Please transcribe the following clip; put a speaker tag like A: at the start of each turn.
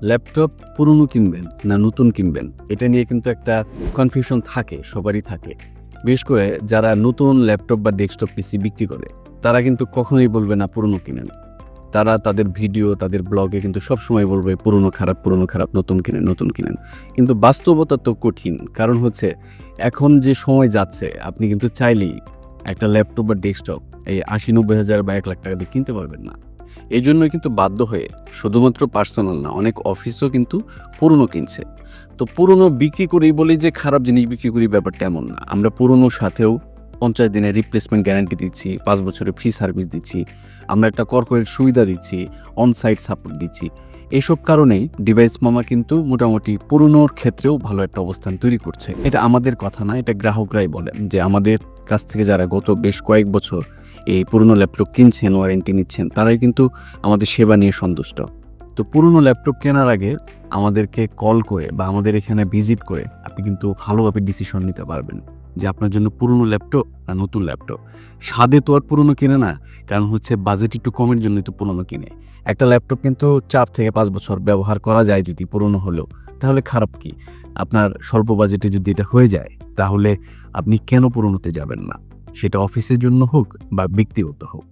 A: Laptop পুরনো কিনবেন না নতুন কিনবেন এটা নিয়ে কিন্তু একটা কনফিউশন থাকে, সবারই থাকে। বিশেষ করে যারা নতুন ল্যাপটপ বা ডেস্কটপ পিসি বিক্রি করে তারা কিন্তু কখনোই বলবে না পুরনো কিনেন। তারা তাদের ভিডিও, তাদের ব্লগে কিন্তু সবসময় বলবে পুরনো খারাপ, নতুন কিনেন, নতুন কিনেন। কিন্তু বাস্তবতা তো কঠিন। কারণ হচ্ছে এখন যে সময় যাচ্ছে আপনি কিন্তু চাইলেই একটা ল্যাপটপ বা ডেস্কটপ এই ৮০-৯০ হাজার বা ১ লাখ টাকা দিয়ে কিনতে পারবেন না। এই জন্যই কিন্তু বাধ্য হয়ে শুধুমাত্র পার্সোনাল না, অনেক অফিসও কিন্তু পুরনো কিনছে। তো পুরনো বিক্রি করি বলেই যে খারাপ জিনিস বিক্রি করি ব্যাপারটা এমন না। আমরা পুরনোর সাথেও ৫০ দিনের রিপ্লেসমেন্ট গ্যারান্টি দিচ্ছি, ৫ বছরের ফ্রি সার্ভিস দিচ্ছি, আমরা একটা কর্পোরেট সুবিধা দিচ্ছি, অন-সাইট সাপোর্ট দিচ্ছি। এসব কারণেই ডিভাইস মামা কিন্তু মোটামুটি পুরনোর ক্ষেত্রেও ভালো একটা অবস্থান তৈরি করছে। এটা আমাদের কথা না, এটা গ্রাহকরাই বলেন যে আমাদের কাছ থেকে যারা গত বেশ কয়েক বছর এই পুরনো ল্যাপটপ কিনছেন, ওয়ারেন্টি নিচ্ছেন, তারাই কিন্তু আমাদের সেবা নিয়ে সন্তুষ্ট। তো পুরনো ল্যাপটপ কেনার আগে আমাদেরকে কল করে বা আমাদের এখানে ভিজিট করে আপনি কিন্তু ভালোভাবে ডিসিশন নিতে পারবেন যে আপনার জন্য পুরনো ল্যাপটপ না নতুন ল্যাপটপ। স্বাদে তো আর পুরনো কিনে না, কারণ হচ্ছে বাজেট একটু কমের জন্যই তো পুরনো কিনে। একটা ল্যাপটপ কিন্তু ৪ থেকে ৫ বছর ব্যবহার করা যায় যদি পুরনো হলেও, তাহলে খারাপ কি? আপনার স্বল্প বাজেটে যদি এটা হয়ে যায় তাহলে আপনি কেন পুরনোতে যাবেন না? সেটা অফিসের জন্য হোক বা ব্যক্তিগত হোক।